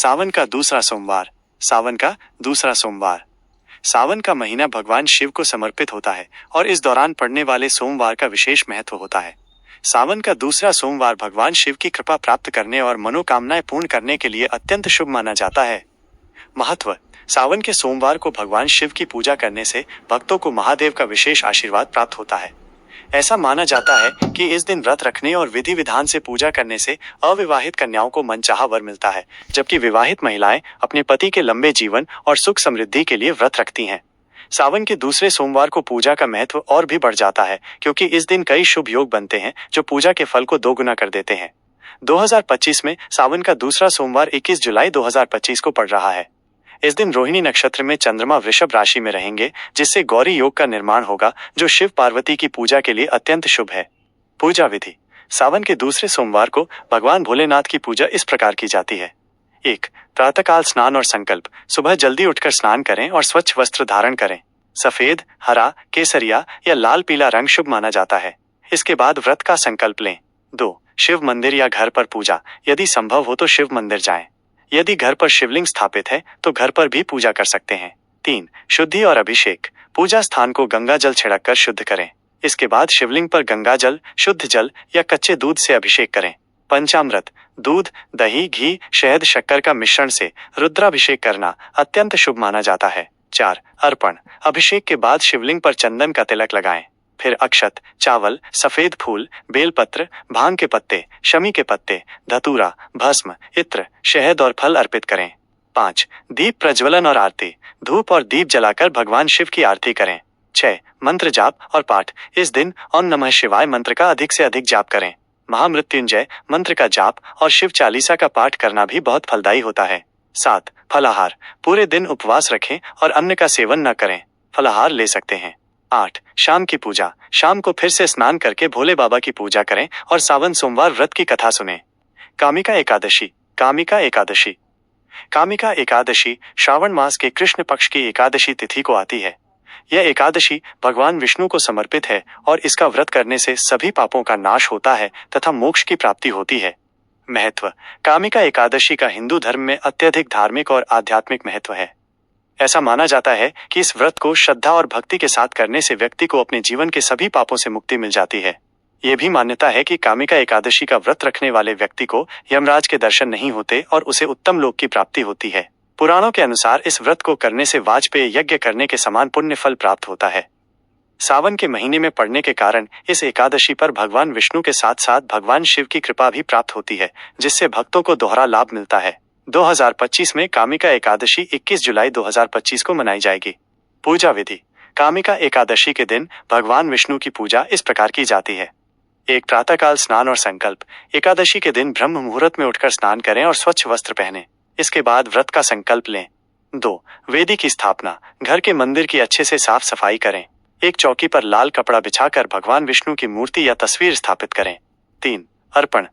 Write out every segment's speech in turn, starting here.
सावन का दूसरा सोमवार। सावन का दूसरा सोमवार। सावन का महीना भगवान शिव को समर्पित होता है और इस दौरान पड़ने वाले सोमवार का विशेष महत्व होता है। सावन का दूसरा सोमवार भगवान शिव की कृपा प्राप्त करने और मनोकामनाएं पूर्ण करने के लिए अत्यंत शुभ माना जाता है। महत्व। सावन के सोमवार को भगवान शिव की पूजा करने से भक्तों को महादेव का विशेष आशीर्वाद प्राप्त होता है। ऐसा माना जाता है कि इस दिन व्रत रखने और विधि विधान से पूजा करने से अविवाहित कन्याओं को मनचाहा वर मिलता है, जबकि विवाहित महिलाएं अपने पति के लंबे जीवन और सुख समृद्धि के लिए व्रत रखती हैं। सावन के दूसरे सोमवार को पूजा का महत्व और भी बढ़ जाता है, क्योंकि इस दिन कई शुभ योग बनते हैं जो पूजा के फल को दोगुना कर देते हैं। 2025 में सावन का दूसरा सोमवार 21 जुलाई 2025 को पड़ रहा है। इस दिन रोहिणी नक्षत्र में चंद्रमा वृषभ राशि में रहेंगे, जिससे गौरी योग का निर्माण होगा, जो शिव पार्वती की पूजा के लिए अत्यंत शुभ है। पूजा विधि। सावन के दूसरे सोमवार को भगवान भोलेनाथ की पूजा इस प्रकार की जाती है। 1. प्रातःकाल स्नान और संकल्प। सुबह जल्दी उठकर स्नान करें और स्वच्छ वस्त्र धारण करें। सफेद, हरा, केसरिया या लाल पीला रंग शुभ माना जाता है। इसके बाद व्रत का संकल्प लें। 2. शिव मंदिर या घर पर पूजा। यदि संभव हो तो शिव मंदिर जाएं। यदि घर पर शिवलिंग स्थापित है तो घर पर भी पूजा कर सकते हैं। 3. शुद्धि और अभिषेक। पूजा स्थान को गंगा जल छिड़ककर शुद्ध करें। इसके बाद शिवलिंग पर गंगा जल, शुद्ध जल या कच्चे दूध से अभिषेक करें। पंचामृत। दूध, दही, घी, शहद, शक्कर का मिश्रण से रुद्राभिषेक करना अत्यंत शुभ माना जाता है। 4. अर्पण। अभिषेक के बाद शिवलिंग पर चंदन का तिलक लगाएं। फिर अक्षत, चावल, सफेद फूल, बेलपत्र, भांग के पत्ते, शमी के पत्ते, धतूरा, भस्म, इत्र, शहद और फल अर्पित करें। 5. दीप प्रज्वलन और आरती। धूप और दीप जलाकर भगवान शिव की आरती करें। 6. मंत्र जाप और पाठ। इस दिन ओम नमः शिवाय मंत्र का अधिक से अधिक जाप करें। महामृत्युंजय मंत्र का जाप और शिव चालीसा का पाठ करना भी बहुत फलदायी होता है। 7. फलाहार। पूरे दिन उपवास रखें और अन्न का सेवन न करें। फलाहार ले सकते हैं। 8. शाम की पूजा। शाम को फिर से स्नान करके भोले बाबा की पूजा करें और सावन सोमवार व्रत की कथा सुनें। कामिका एकादशी। कामिका एकादशी। कामिका एकादशी श्रावण मास के कृष्ण पक्ष की एकादशी तिथि को आती है। यह एकादशी भगवान विष्णु को समर्पित है और इसका व्रत करने से सभी पापों का नाश होता है तथा मोक्ष की प्राप्ति होती है। महत्व। कामिका एकादशी का हिंदू धर्म में अत्यधिक धार्मिक और आध्यात्मिक महत्व है। ऐसा माना जाता है कि इस व्रत को श्रद्धा और भक्ति के साथ करने से व्यक्ति को अपने जीवन के सभी पापों से मुक्ति मिल जाती है। ये भी मान्यता है कि कामिका एकादशी का व्रत रखने वाले व्यक्ति को यमराज के दर्शन नहीं होते और उसे उत्तम लोक की प्राप्ति होती है। पुराणों के अनुसार इस व्रत को करने से वाजपेय यज्ञ करने के समान पुण्य फल प्राप्त होता है। सावन के महीने में पड़ने के कारण इस एकादशी पर भगवान विष्णु के साथ साथ भगवान शिव की कृपा भी प्राप्त होती है, जिससे भक्तों को दोहरा लाभ मिलता है। 2025 में कामिका एकादशी 21 जुलाई 2025 को मनाई जाएगी। पूजा विधि। कामिका एकादशी के दिन भगवान विष्णु की पूजा इस प्रकार की जाती है। 1. प्रातःकाल स्नान और संकल्प। एकादशी के दिन ब्रह्म मुहूर्त में उठकर स्नान करें और स्वच्छ वस्त्र पहनें। इसके बाद व्रत का संकल्प लें। 2. वेदी की स्थापना। घर के मंदिर की अच्छे से साफ सफाई करें। एक चौकी पर लाल कपड़ा बिछाकर भगवान विष्णु की मूर्ति या तस्वीर स्थापित करें। 3. अर्पण।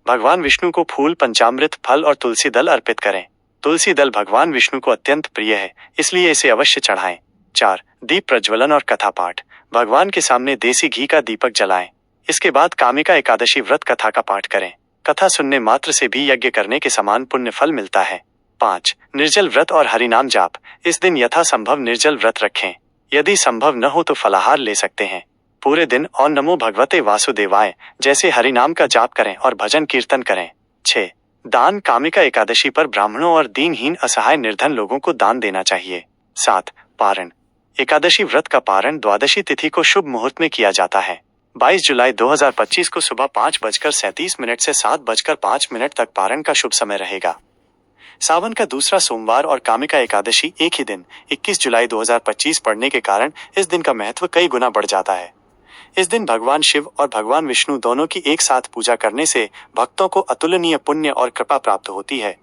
भगवान विष्णु को फूल, पंचामृत, फल और तुलसी दल अर्पित करें। तुलसी दल भगवान विष्णु को अत्यंत प्रिय है, इसलिए इसे अवश्य चढ़ाएं। 4. दीप प्रज्वलन और कथा पाठ। भगवान के सामने देसी घी का दीपक जलाएं। इसके बाद कामिका एकादशी व्रत कथा का पाठ करें। कथा सुनने मात्र से भी यज्ञ करने के समान पुण्य फल मिलता है। 5. निर्जल व्रत और हरिनाम जाप। इस दिन यथासंभव निर्जल व्रत रखें। यदि संभव न हो तो फलाहार ले सकते हैं। पूरे दिन ओम नमो भगवते वासुदेवाय जैसे हरिनाम का जाप करें और भजन कीर्तन करें। 6. दान। कामिका एकादशी पर ब्राह्मणों और दीनहीन असहाय निर्धन लोगों को दान देना चाहिए। 7. पारण। एकादशी व्रत का पारण द्वादशी तिथि को शुभ मुहूर्त में किया जाता है। 22 जुलाई 2025 को सुबह 5:37 से 7:05 तक पारण का शुभ समय रहेगा। सावन का दूसरा सोमवार और कामिका एकादशी एक ही दिन 21 जुलाई 2025 पड़ने के कारण इस दिन का महत्व कई गुना बढ़ जाता है। इस दिन भगवान शिव और भगवान विष्णु दोनों की एक साथ पूजा करने से भक्तों को अतुलनीय पुण्य और कृपा प्राप्त होती है।